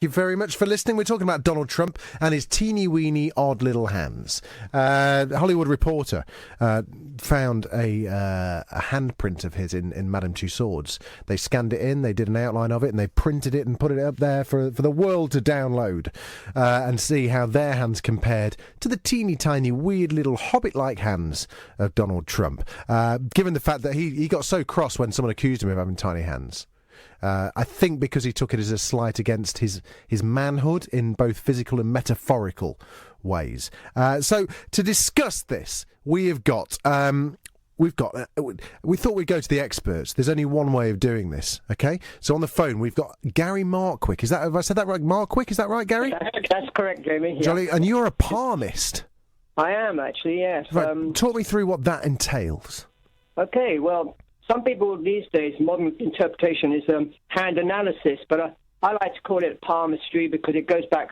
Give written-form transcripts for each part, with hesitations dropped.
Thank you very much for listening. We're talking about Donald Trump and his teeny-weeny, odd little hands. The Hollywood Reporter found a handprint of his in Madame Tussauds. They scanned it in, they did an outline of it, and they printed it and put it up there for the world to download and see how their hands compared to the teeny-tiny, weird little hobbit-like hands of Donald Trump. Given the fact that he got so cross when someone accused him of having tiny hands. I think because he took it as a slight against his manhood in both physical and metaphorical ways. So to discuss this, we thought we'd go to the experts. There's only one way of doing this, okay? So on the phone, we've got Gary Markwick. Have I said that right? Markwick, is that right, Gary? That's correct, Jamie. Yeah. Jolly, and you're a palmist. I am, actually, yes. Right, talk me through what that entails. Okay, well, some people these days, modern interpretation is hand analysis, but I like to call it palmistry because it goes back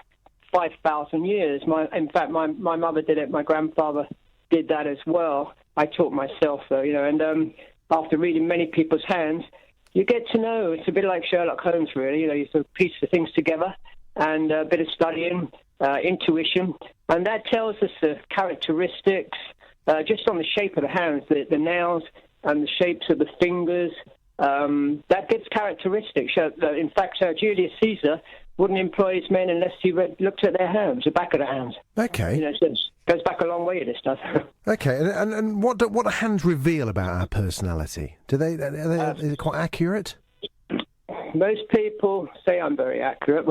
5,000 years. In fact, my mother did it, my grandfather did that as well. I taught myself, though, and after reading many people's hands, you get to know. It's a bit like Sherlock Holmes, really. You sort of piece the things together and a bit of studying, intuition, and that tells us the characteristics just on the shape of the hands, the nails, and the shapes of the fingers. That gives characteristics. In fact, Julius Caesar wouldn't employ his men unless he looked at their hands, the back of their hands. Okay. So it goes back a long way, this stuff. Okay, and what do hands reveal about our personality? Is it quite accurate? Most people say I'm very accurate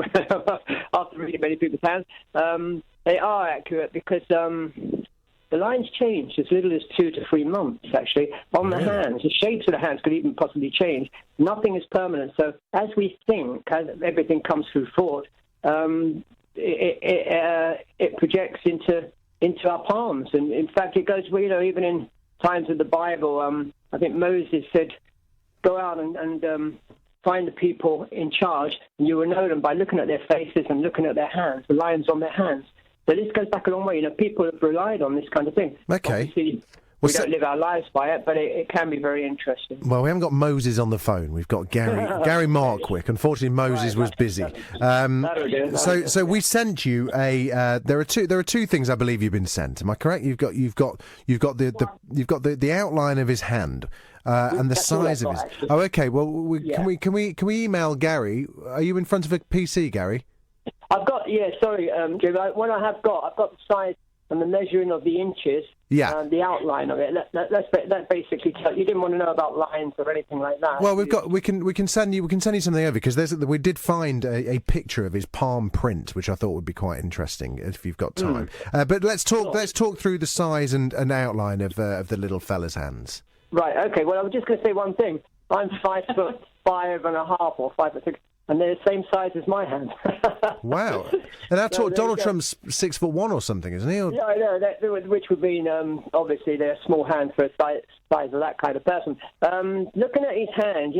after reading many people's hands. They are accurate because the lines change as little as 2 to 3 months, actually, on the hands. The shapes of the hands could even possibly change. Nothing is permanent. So as we think, as everything comes through thought, it projects into our palms. And, in fact, it goes, even in times of the Bible, I think Moses said, go out and find the people in charge, and you will know them by looking at their faces and looking at their hands, the lines on their hands. So this goes back a long way. People have relied on this kind of thing. Okay. Obviously, we don't live our lives by it, but it can be very interesting. Well, we haven't got Moses on the phone. We've got Gary Markwick. Unfortunately, Moses was busy. So we sent you a. There are two things I believe you've been sent. Am I correct? You've got the outline of his hand. And the size of his. Actually. Oh, okay. Well, can we email Gary? Are you in front of a PC, Gary? I've got, Jim, what I've got the size and the measuring of the inches and the outline of it. That basically tells you. Didn't want to know about lines or anything like that. Well, we can send you something over because we did find a picture of his palm print, which I thought would be quite interesting if you've got time. But let's talk through the size and outline of the little fella's hands. Right. Okay. Well, I was just going to say one thing. I'm 5'5.5" or 5'6". And they're the same size as my hand. Wow. And I thought Donald Trump's 6'1" or something, isn't he? No, which would mean, obviously, they're a small hand for a size of that kind of person. Looking at his hand,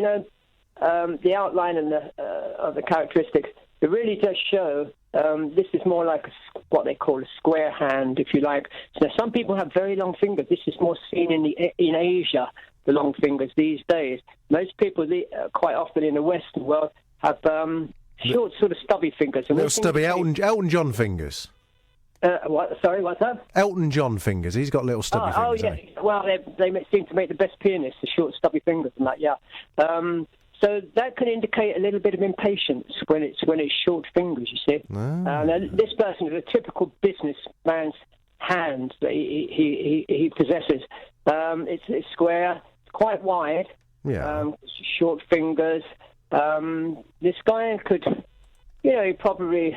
the outline and of the characteristics, it really does show this is more like what they call a square hand, if you like. So some people have very long fingers. This is more seen in Asia, the long fingers these days. Most people, quite often in the Western world, have short, sort of stubby fingers. And little stubby Elton John fingers. What? Sorry, what's that? Elton John fingers. He's got little stubby fingers. Oh, yeah. Well, they seem to make the best pianists, the short, stubby fingers and that, yeah. So that can indicate a little bit of impatience when it's short fingers, you see. Now, this person is a typical businessman's hands that he possesses. It's square, quite wide, short fingers. This guy could, he probably,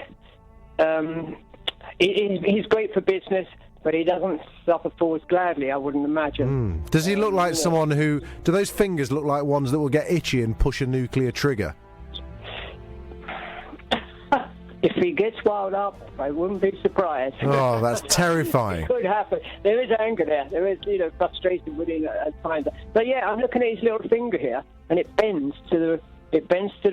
he's great for business, but he doesn't suffer fools gladly, I wouldn't imagine. Does he look like someone do those fingers look like ones that will get itchy and push a nuclear trigger? If he gets wound up, I wouldn't be surprised. Oh, that's terrifying. It could happen. There is anger there. There is, frustration within at times. But yeah, I'm looking at his little finger here, and it bends to the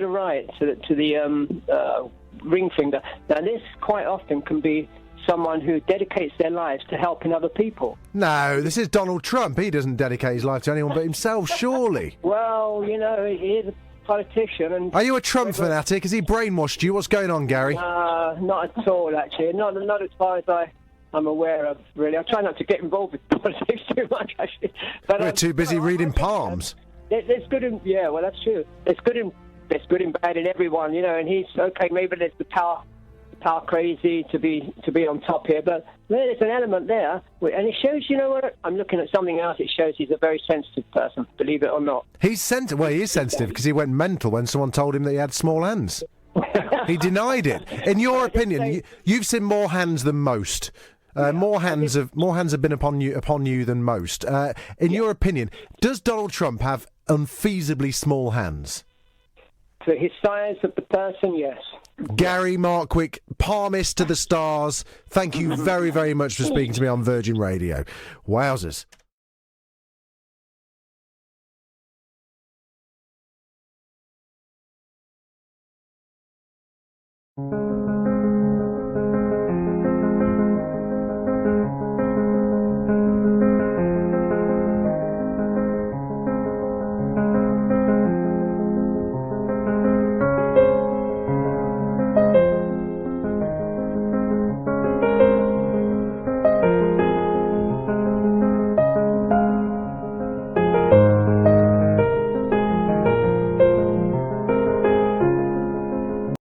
right, to the ring finger. Now, this quite often can be someone who dedicates their lives to helping other people. No, this is Donald Trump. He doesn't dedicate his life to anyone but himself, surely. Well, he is politician. And Are you a Trump fanatic? Has he brainwashed you? What's going on, Gary? Not at all, actually. Not as far as I'm aware of, really. I try not to get involved with politics too much, actually. But We're too busy reading palms. There's good in, yeah, well, that's true. There's good and bad in everyone, you know. And he's okay. Maybe there's the power crazy to be on top here, but there's an element there, and it shows. You know what? I'm looking at something else. It shows he's a very sensitive person, believe it or not. He's sensitive. Well, he is sensitive because he went mental when someone told him that he had small hands. He denied it. In your opinion, you've seen more hands than most. More hands have been upon you than most. In your opinion, does Donald Trump have unfeasibly small hands? For his size of the person, yes. Gary Markwick, Palmist to the stars. Thank you very, very much for speaking to me on Virgin Radio. Wowzers.